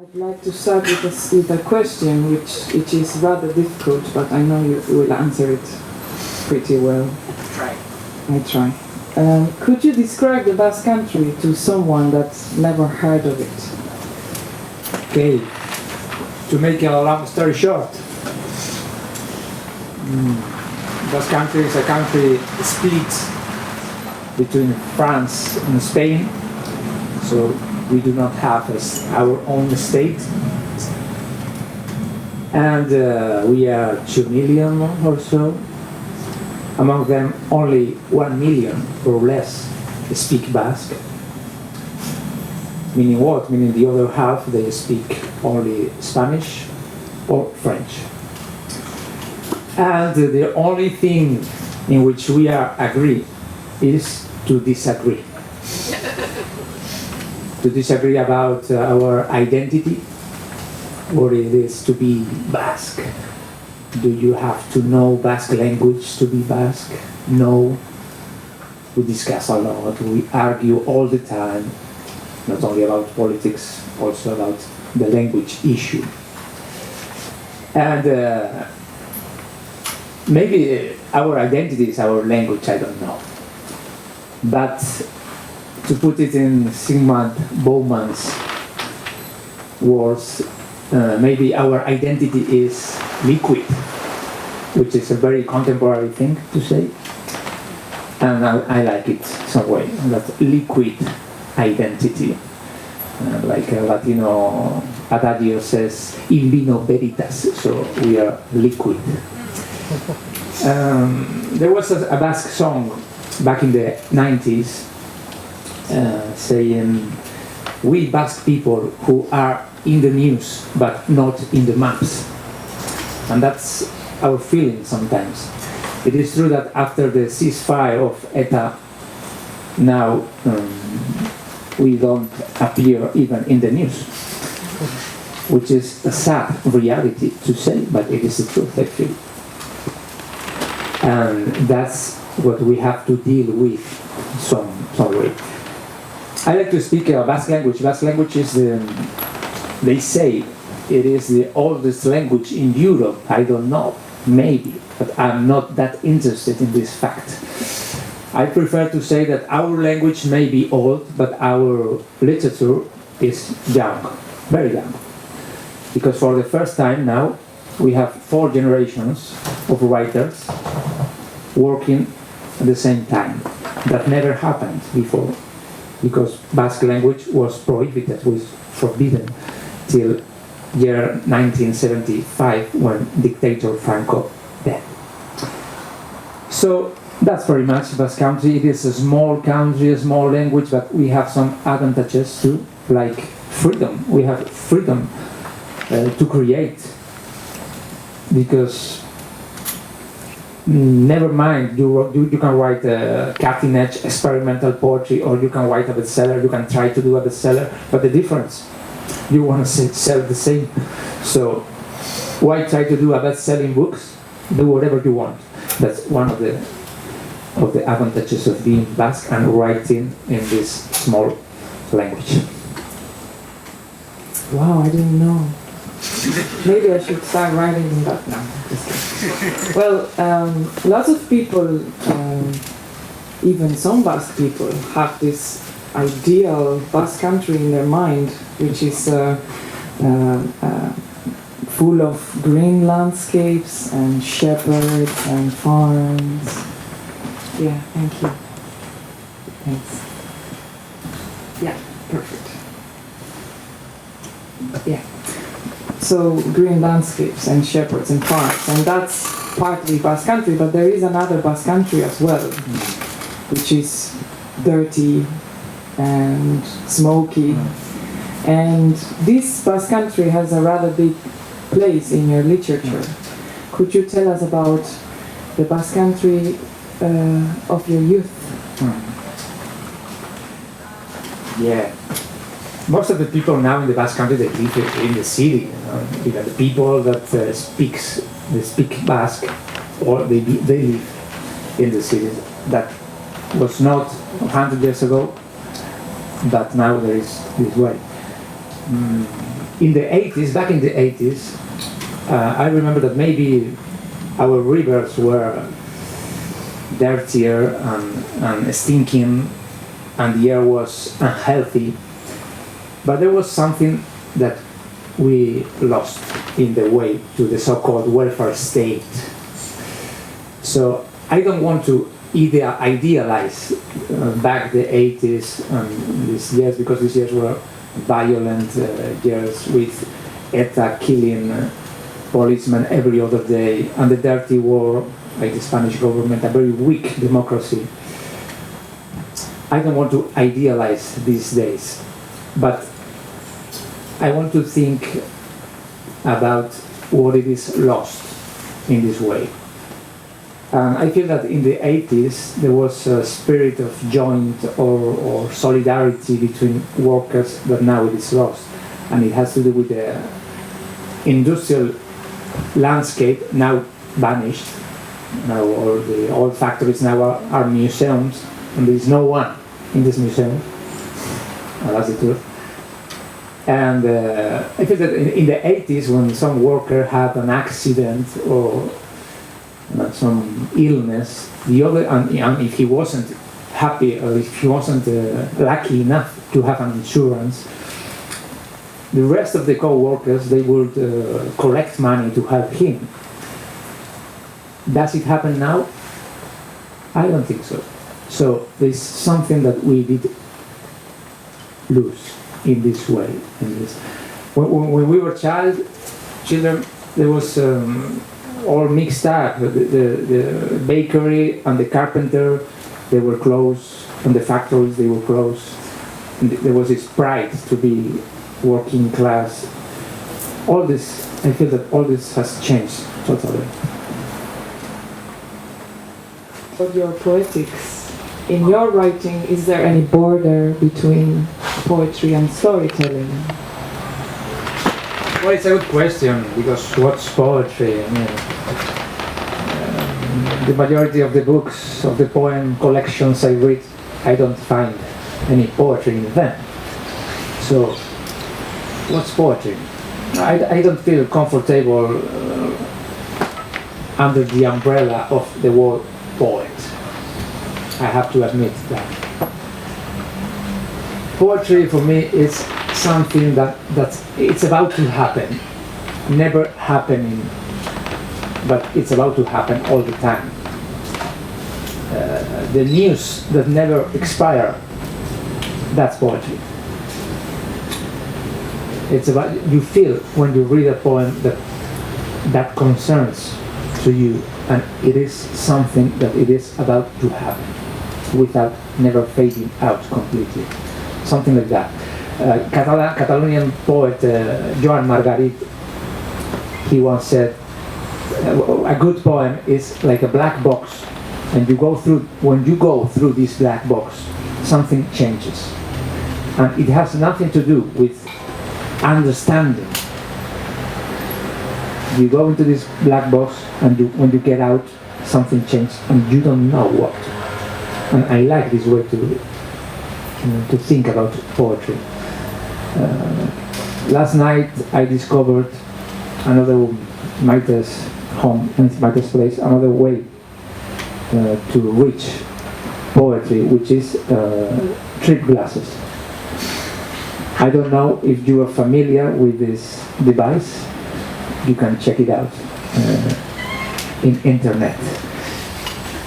I'd like to start with a question which is rather difficult, but I know you will answer it pretty well. I try. Could you describe the Basque Country to someone that's never heard of it? Okay, to make a long story short, Basque Country is a country split between France and Spain, so we do not have our own state, and we are 2 million or so. Among them, only 1 million or less speak Basque. Meaning what? Meaning the other half, they speak only Spanish or French. And the only thing in which we are agree is to disagree. To disagree about our identity, what it is to be Basque. Do you have to know Basque language to be Basque? No. We discuss a lot, we argue all the time, not only about politics, also about the language issue. And maybe our identity is our language, I don't know. But to put it in Sigmund Bauman's words, maybe our identity is liquid, which is a very contemporary thing to say. And I like it some way, that liquid identity. Like a Latino adagio says, in vino veritas, so we are liquid. There was a Basque song back in the 90s saying, we Basque people who are in the news but not in the maps. And that's our feeling sometimes. It is true that after the ceasefire of ETA, now we don't appear even in the news, which is a sad reality to say, but it is the truth, I feel. And that's what we have to deal with some way. I like to speak Basque language. Basque language is they say it is the oldest language in Europe. I don't know, maybe, but I'm not that interested in this fact. I prefer to say that our language may be old, but our literature is young, very young. Because for the first time now, we have 4 generations of writers working at the same time. That never happened before, because Basque language was prohibited, was forbidden till year 1975 when dictator Franco died. So that's very much Basque Country. It is a small country, a small language, but we have some advantages too, like freedom. We have freedom to create, because never mind, you can write a cutting-edge experimental poetry, or you can write a bestseller, you can try to do a bestseller, but the difference, you want to sell the same. So why try to do a best-selling books? Do whatever you want. That's one of the advantages of being Basque and writing in this small language. Wow, I didn't know. Maybe I should start writing in that now. Well, lots of people, even some Basque people, have this ideal Basque country in their mind, which is full of green landscapes and shepherds and farms. Yeah, thank you. Thanks. Yeah, perfect. Yeah. So green landscapes and shepherds and farms, and that's partly Basque country, but there is another Basque country as well, which is dirty and smoky. And this Basque country has a rather big place in your literature. Could you tell us about the Basque country of your youth? Yeah. Most of the people now in the Basque Country, they live in the city. Even the people that speak Basque, or they live in the city. That was not 100 years ago, but now there is this way. in the 80s, back in the 80s, I remember that maybe our rivers were dirtier and stinking, and the air was unhealthy. But there was something that we lost in the way to the so-called welfare state. So I don't want to idealize back the 80s and these years, because these years were violent years with ETA killing policemen every other day, and the dirty war, like the Spanish government, a very weak democracy. I don't want to idealize these days, but I want to think about what it is lost in this way. And I feel that in the 80s there was a spirit of joint or solidarity between workers that now it is lost. And it has to do with the industrial landscape now vanished. Now all the old factories now are museums, and there is no one in this museum. Well, that's the truth. And I feel that in the 80s, when some worker had an accident or some illness, the other, and if he wasn't happy or if he wasn't lucky enough to have an insurance, the rest of the co-workers, they would collect money to help him. Does it happen now? I don't think so. So there's something that we did lose in this way. When we were children, there was all mixed up. The bakery and the carpenter, they were closed, and the factories, they were closed. And there was this pride to be working class. All this, I feel that all this has changed totally. Of your poetics, in your writing, is there any border between poetry and storytelling? Well, it's a good question, because what's poetry? I mean, the majority of the books, of the poem collections I read, I don't find any poetry in them. So, what's poetry? I don't feel comfortable under the umbrella of the word poet. I have to admit that. Poetry for me is something that's it's about to happen, never happening, but it's about to happen all the time. The news that never expire, that's poetry. It's about, you feel when you read a poem that concerns to you, and it is something that it is about to happen without never fading out completely. Something like that. Catalonian poet Joan Margarit, he once said, a good poem is like a black box, and when you go through this black box, something changes. And it has nothing to do with understanding. You go into this black box, and when you get out, something changes, and you don't know what. And I like this way to think about poetry. Last night I discovered another Maite's home, Maite's place, another way to reach poetry, which is trip glasses. I don't know if you are familiar with this device. You can check it out in internet.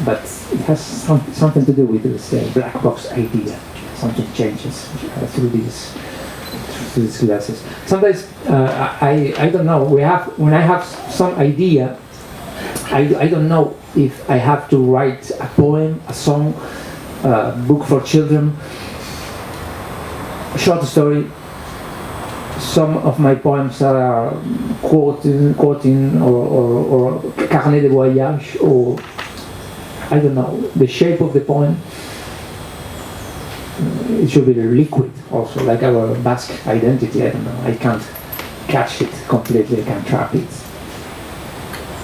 But it has something to do with this black box idea. Something changes through these glasses. Sometimes I don't know. When I have some idea, I don't know if I have to write a poem, a song, a book for children, a short story. Some of my poems are quoting or carnet de voyage, or I don't know, the shape of the poem. It should be liquid also, like our Basque identity. I don't know, I can't catch it completely, I can't trap it.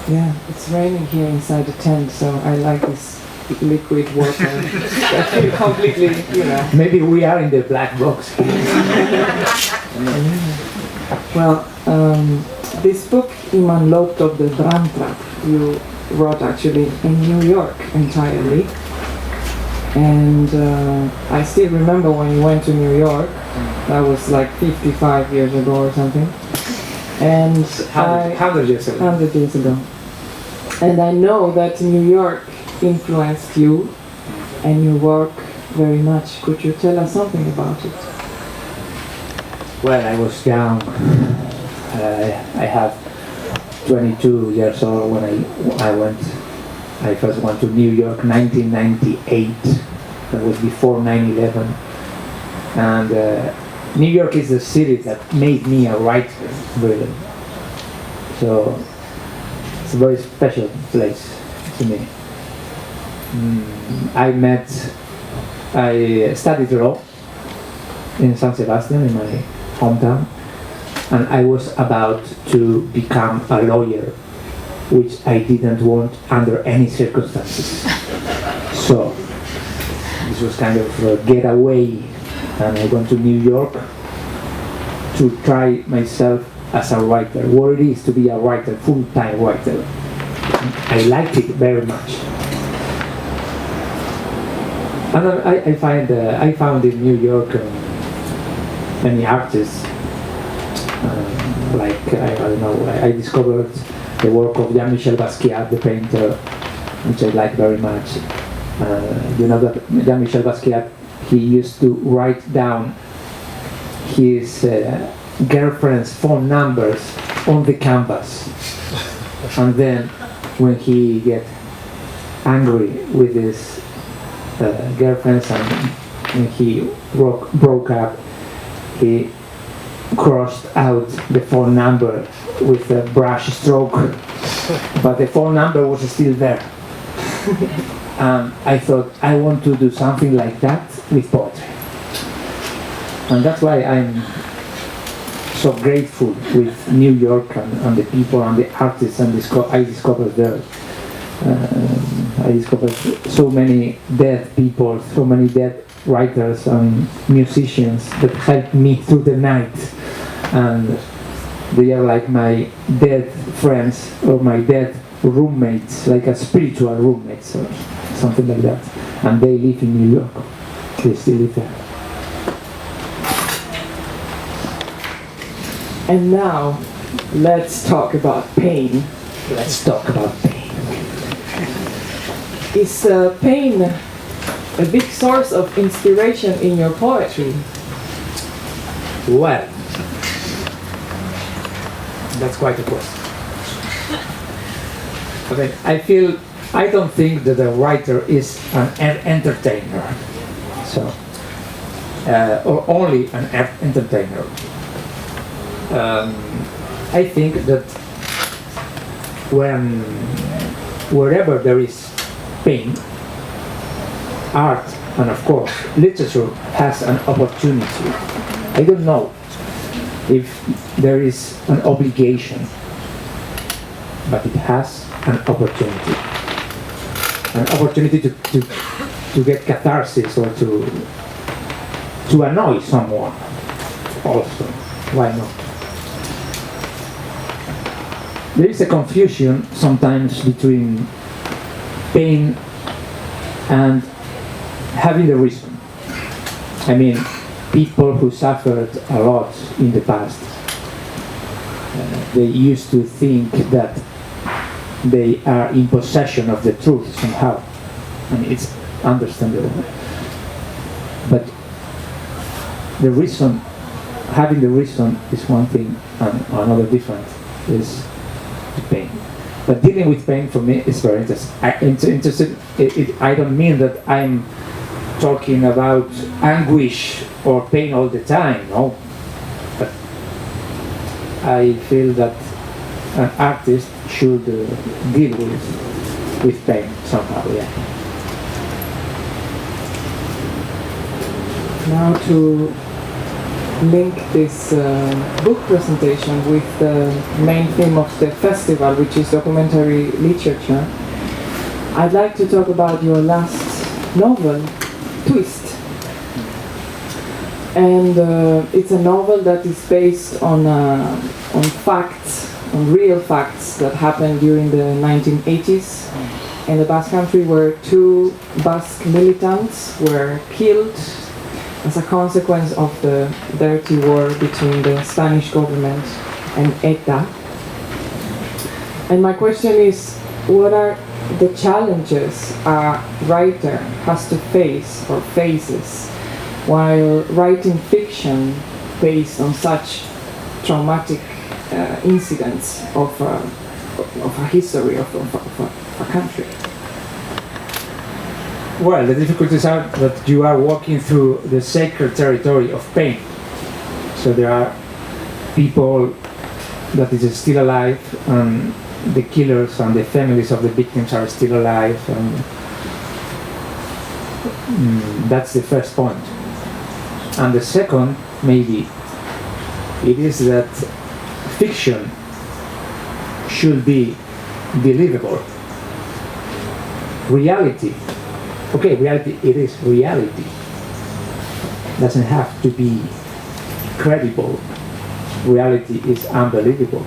Yeah, it's raining here inside the tent, so I like this liquid water. I feel completely, Maybe we are in the black box. Well, this book, Iemand, LOOPT of the BRANDTRAP, you wrote actually in New York entirely. And I still remember when you went to New York. That was like 55 years ago or something. And 100 years ago. 100 years ago. And I know that New York influenced you and your work very much. Could you tell us something about it? Well, I was young. I had 22 years old when I first went to New York, 1998. That was before 9/11. And New York is the city that made me a writer, really. So it's a very special place to me. I studied law in San Sebastian, in my hometown, and I was about to become a lawyer, which I didn't want under any circumstances. So this was kind of a getaway, and I went to New York to try myself as a writer, what it is to be a writer, full-time writer. I liked it very much. And I found in New York many artists, I don't know, I discovered the work of Jean-Michel Basquiat, the painter, which I like very much. You know that Jean-Michel Basquiat, he used to write down his girlfriend's phone numbers on the canvas, and then when he get angry with his girlfriends and when he broke up, he crossed out the phone number with a brush stroke, but the phone number was still there. I thought, I want to do something like that with poetry. And that's why I'm so grateful with New York and the people and the artists I discovered there. I discovered so many dead people, so many dead writers and musicians that helped me through the night. And they are like my dead friends or my dead roommates, like a spiritual roommates or something like that. And they live in New York. They still live there. And now, let's talk about pain. Let's talk about pain. Is pain a big source of inspiration in your poetry? Well, that's quite a question. Okay, I don't think that a writer is an entertainer, so or only an entertainer. I think that wherever there is pain, art, and of course literature has an opportunity. I don't know if there is an obligation, but it has an opportunity. An opportunity to get catharsis or to annoy someone also. Why not? There is a confusion sometimes between pain and having the reason. I mean, people who suffered a lot in the past, they used to think that they are in possession of the truth somehow. I mean, it's understandable. But the reason, having the reason is one thing, and another different is the pain. But dealing with pain for me is very interesting. I don't mean that I'm talking about anguish or pain all the time, no. But I feel that an artist should deal with pain somehow, yeah. Now to link this book presentation with the main theme of the festival, which is documentary literature, I'd like to talk about your last novel, Twist. and it's a novel that is based on facts, on real facts that happened during the 1980s in the Basque Country, where 2 Basque militants were killed as a consequence of the dirty war between the Spanish government and ETA. And my question is, what are the challenges a writer has to face or faces while writing fiction based on such traumatic incidents of a history of a country? Well, the difficulties are that you are walking through the sacred territory of pain. So there are people that is still alive, and the killers and the families of the victims are still alive, and that's the first point. And the second, maybe, it is that fiction should be believable. Reality, okay, reality, it is reality. Doesn't have to be credible. Reality is unbelievable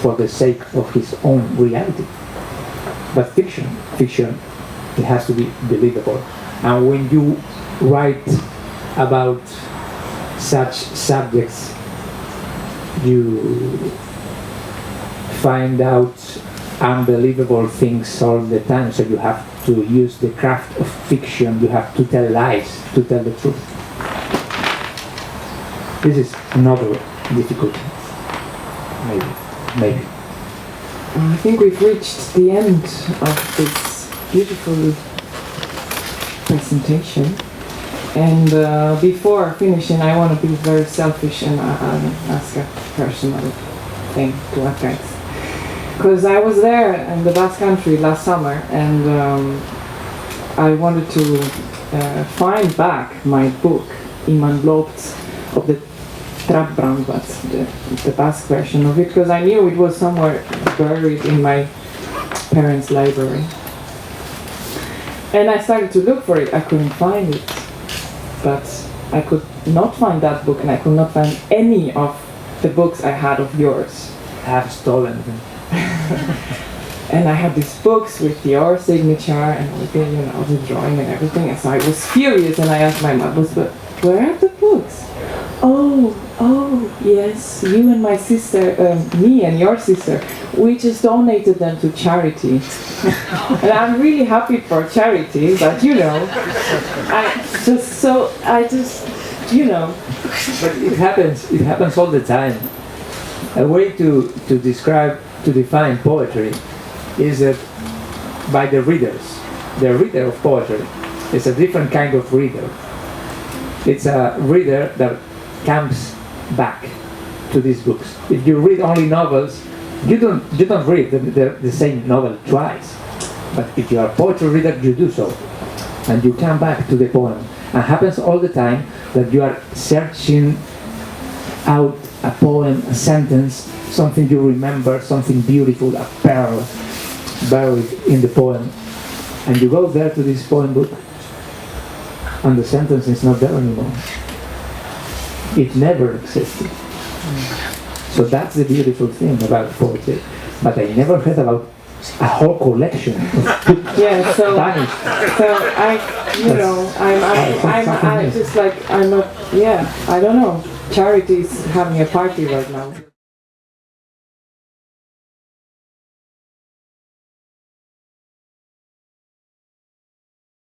for the sake of his own reality. But fiction, it has to be believable. And when you write about such subjects, you find out unbelievable things all the time, so you have to use the craft of fiction. You have to tell lies to tell the truth. This is another difficulty, maybe. I think we've reached the end of this beautiful presentation. And before finishing, I want to be very selfish and ask a personal thing to Harkaitz. Because I was there in the Basque Country last summer, and I wanted to find back my book, Iemand, LOOPT, of the Trap BRANDTRAP, the Basque version of it, because I knew it was somewhere buried in my parents' library. And I started to look for it. I couldn't find it. But I could not find that book, and I could not find any of the books I had of yours. I have stolen them. And I had these books with your signature and everything, you know, the drawing and everything. And so I was furious, and I asked my mom, but where are the books? Oh, yes, you and my sister, me and your sister, we just donated them to charity. And I'm really happy for charity, but you know, you know. But it happens all the time. A way to define poetry is that by the readers. The reader of poetry is a different kind of reader. It's a reader that comes back to these books. If you read only novels, you don't read the same novel twice. But if you are a poetry reader, you do so, and you come back to the poem. And it happens all the time that you are searching out a poem, a sentence, something you remember, something beautiful, a pearl buried in the poem, and you go there to this poem book, and the sentence is not there anymore. It never existed. So that's the beautiful thing about poetry. But I never heard about a whole collection of books. Yeah, so vanished. I don't know. Charity's having a party right now.